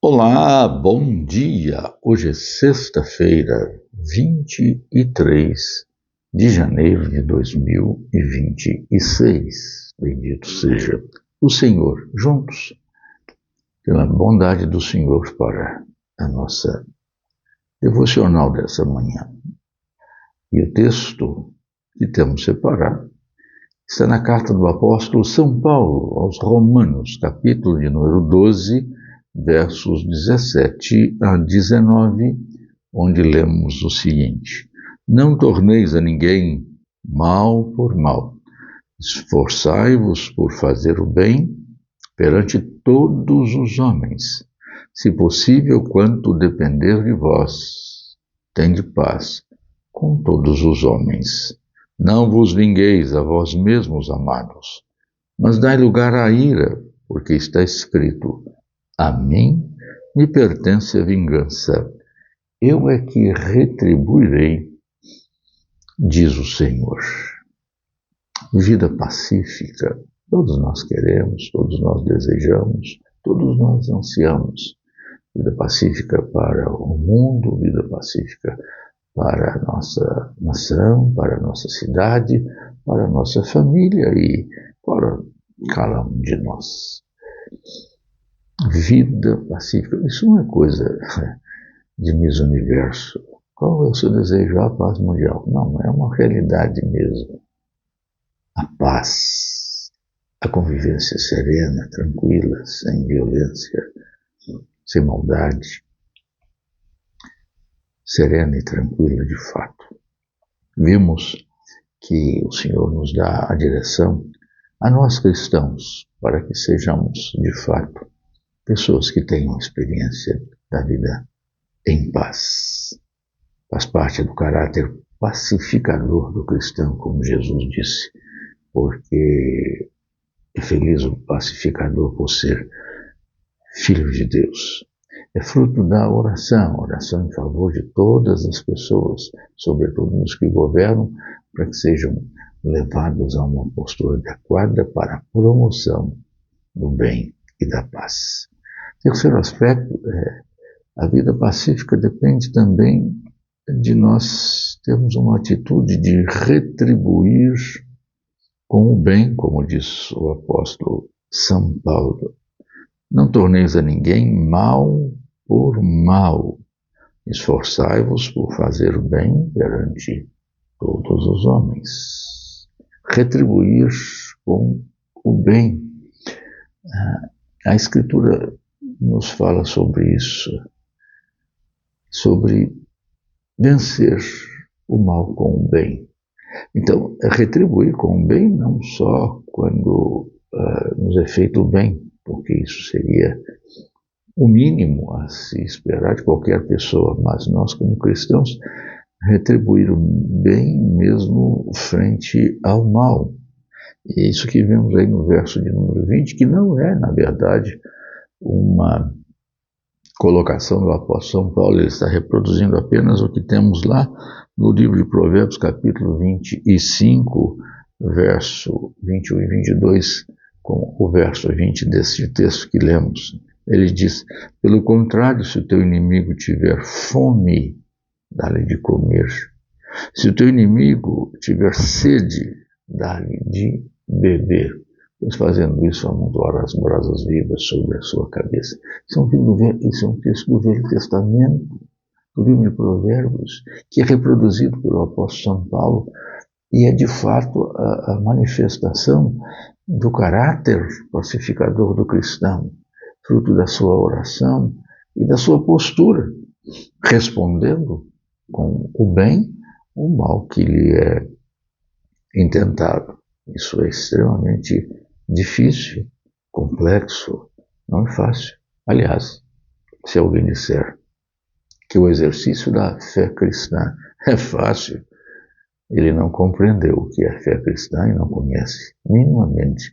Olá, bom dia! Hoje é sexta-feira, 23 de janeiro de 2026. Bendito seja o Senhor, juntos, pela bondade do Senhor para a nossa devocional dessa manhã. E o texto que temos separado está na carta do apóstolo São Paulo aos Romanos, capítulo de número 12, versos 17 a 19, onde lemos o seguinte: Não torneis a ninguém mal por mal. Esforçai-vos por fazer o bem perante todos os homens. Se possível, quanto depender de vós, tende paz com todos os homens. Não vos vingueis a vós mesmos, amados, mas dai lugar à ira, porque está escrito: A mim me pertence a vingança. Eu é que retribuirei, diz o Senhor. Vida pacífica, todos nós queremos, todos nós desejamos, todos nós ansiamos. Vida pacífica para o mundo, vida pacífica para a nossa nação, para a nossa cidade, para a nossa família e para cada um de nós. Vida pacífica, isso não é coisa de Miss Universo. Qual é o seu desejo? A paz mundial. Não, é uma realidade mesmo. A paz, a convivência serena, tranquila, sem violência, sem maldade, serena e tranquila de fato. Vimos que o Senhor nos dá a direção a nós cristãos para que sejamos de fato pessoas que tenham experiência da vida em paz. Faz parte do caráter pacificador do cristão, como Jesus disse, porque é feliz o pacificador por ser filho de Deus. É fruto da oração em favor de todas as pessoas, sobretudo nos que governam, para que sejam levados a uma postura adequada para a promoção do bem e da paz. Terceiro aspecto é a vida pacífica depende também de nós termos uma atitude de retribuir com o bem, como diz o apóstolo São Paulo. Não torneis a ninguém mal por mal. Esforçai-vos por fazer o bem perante todos os homens. Retribuir com o bem. A Escritura nos fala sobre isso, sobre vencer o mal com o bem. Então, retribuir com o bem não só quando nos é feito o bem, porque isso seria o mínimo a se esperar de qualquer pessoa, mas nós, como cristãos, retribuir o bem mesmo frente ao mal. E é isso que vemos aí no verso de número 20, que não é, na verdade, uma colocação do apóstolo São Paulo, ele está reproduzindo apenas o que temos lá no livro de Provérbios, capítulo 25, verso 21 e 22, com o verso 20 desse texto que lemos. Ele diz: pelo contrário, se o teu inimigo tiver fome, dá-lhe de comer. Se o teu inimigo tiver sede, dá-lhe de beber. Pois fazendo isso, amontoará as brasas vivas sobre a sua cabeça. Isso é um texto do Velho Testamento, do livro de Provérbios, que é reproduzido pelo apóstolo São Paulo, e é de fato a manifestação do caráter pacificador do cristão, fruto da sua oração e da sua postura, respondendo com o bem o mal que lhe é intentado. Isso é extremamente difícil, complexo, não é fácil. Aliás, se alguém disser que o exercício da fé cristã é fácil, ele não compreendeu o que é fé cristã e não conhece minimamente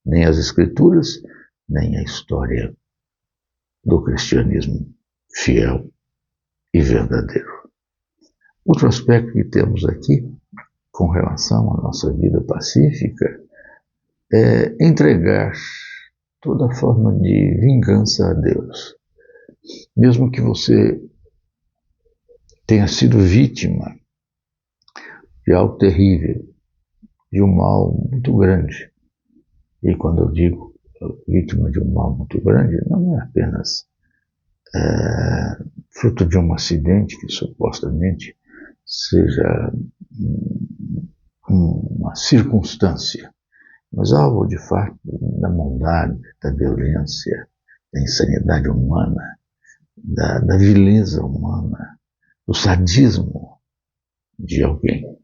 nem as Escrituras, nem a história do cristianismo fiel e verdadeiro. Outro aspecto que temos aqui, com relação à nossa vida pacífica, é entregar toda forma de vingança a Deus. mesmo que você tenha sido vítima de algo terrível, de um mal muito grande. E quando eu digo vítima de um mal muito grande, não é apenas fruto de um acidente que supostamente seja uma circunstância, mas algo de fato da maldade, da violência, da insanidade humana, da vileza humana, do sadismo de alguém.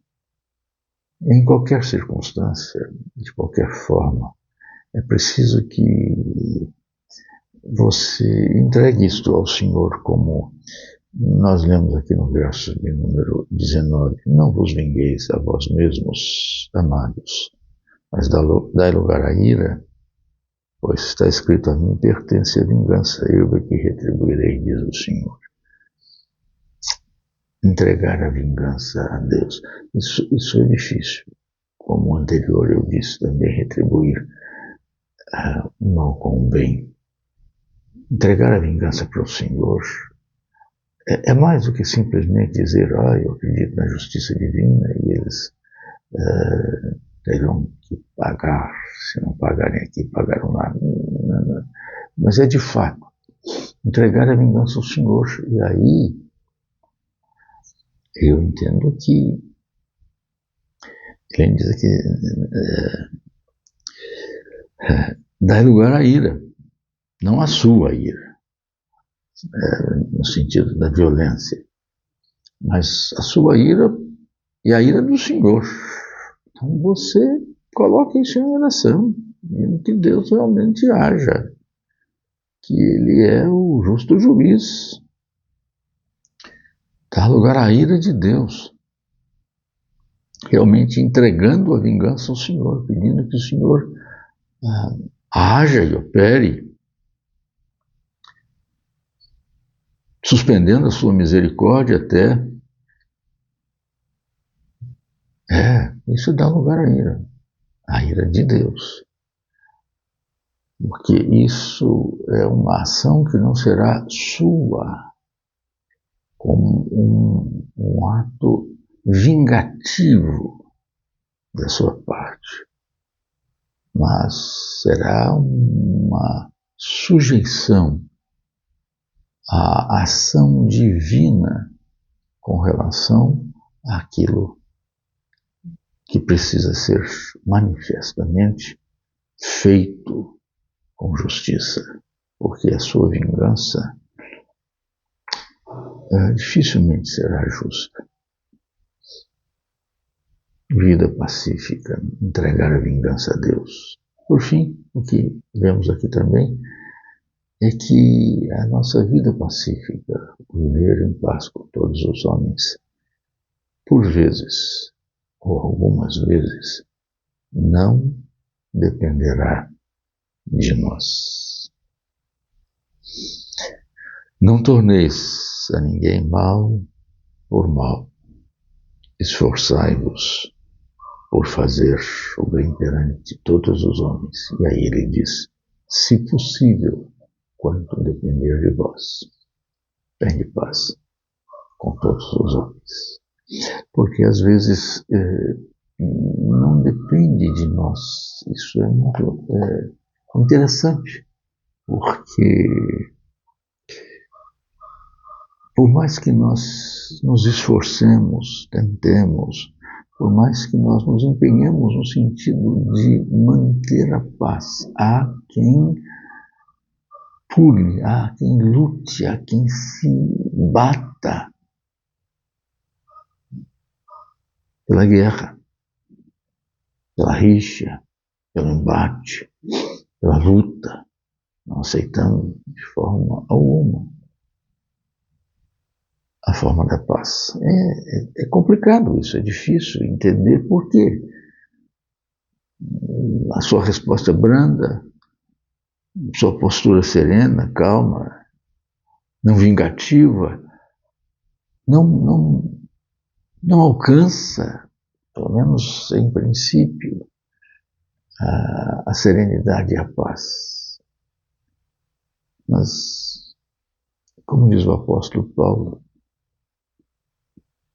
Em qualquer circunstância, de qualquer forma, é preciso que você entregue isto ao Senhor, como nós lemos aqui no verso de número 19. Não vos vingueis a vós mesmos, amados, mas dai lugar à ira, pois está escrito: a mim pertence a vingança, eu é que retribuirei, diz o Senhor. Entregar a vingança a Deus, isso é difícil. Como o anterior eu disse, também retribuir o mal com o bem. Entregar a vingança para o Senhor é mais do que simplesmente dizer: eu acredito na justiça divina e eles terão que pagar, se não pagarem aqui, pagarão lá. Mas é de fato entregar a vingança ao Senhor. E aí eu entendo que ele diz aqui, dá lugar à ira, não à sua ira, no sentido da violência, mas a sua ira e a ira do Senhor. Então você coloca isso em oração, em que Deus realmente haja, que Ele é o justo juiz. Dá lugar à ira de Deus, realmente entregando a vingança ao Senhor, pedindo que o Senhor haja e opere, suspendendo a sua misericórdia até. Isso dá lugar à ira de Deus. Porque isso é uma ação que não será sua, como um ato vingativo da sua parte, mas será uma sujeição à ação divina com relação àquilo que precisa ser manifestamente feito com justiça, porque a sua vingança dificilmente será justa. Vida pacífica, entregar a vingança a Deus. Por fim, o que vemos aqui também é que a nossa vida pacífica, viver em paz com todos os homens, por vezes, ou algumas vezes, não dependerá de nós. Não torneis a ninguém mal por mal. Esforçai-vos por fazer o bem perante todos os homens. E aí ele diz: se possível, quanto depender de vós, tende paz com todos os homens. Porque às vezes não depende de nós. Isso é muito interessante, porque por mais que nós nos esforcemos, tentemos, por mais que nós nos empenhemos no sentido de manter a paz, há quem pule, há quem lute, há quem se bata pela guerra, pela rixa, pelo embate, pela luta, não aceitando de forma alguma a forma da paz. É complicado isso, é difícil entender por quê. A sua resposta branda, sua postura serena, calma, não vingativa, não alcança, pelo menos em princípio, a serenidade e a paz. Mas como diz o apóstolo Paulo,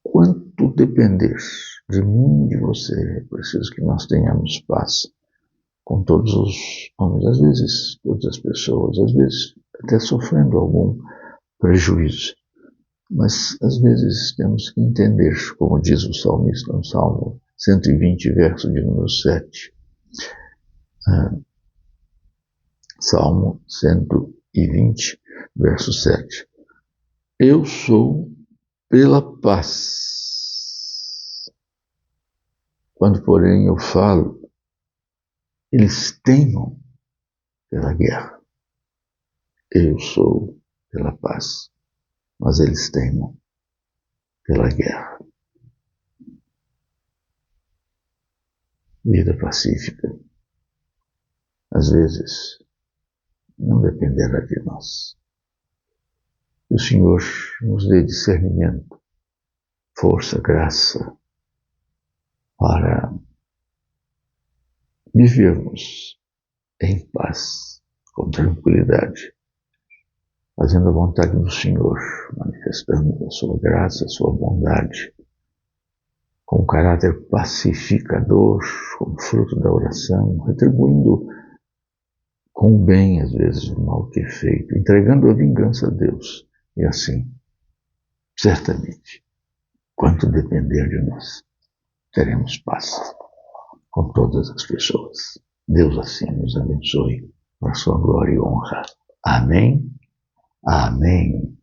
quanto depender de mim e de você, é preciso que nós tenhamos paz com todos os homens, às vezes todas as pessoas, às vezes até sofrendo algum prejuízo. Mas às vezes temos que entender, como diz o salmista no Salmo 120, verso de número 7. Salmo 120, verso 7. Eu sou pela paz. Quando, porém, eu falo, eles teimam pela guerra. Eu sou pela paz, mas eles teimam pela guerra. Vida pacífica, às vezes, não dependerá de nós. Que o Senhor nos dê discernimento, força, graça para vivermos em paz, com tranquilidade, fazendo a vontade do Senhor, manifestando a sua graça, a sua bondade, com um caráter pacificador, como fruto da oração, retribuindo com o bem, às vezes, o mal que é feito, entregando a vingança a Deus. E assim, certamente, quanto depender de nós, teremos paz com todas as pessoas. Deus assim nos abençoe, para sua glória e honra. Amém. Amém.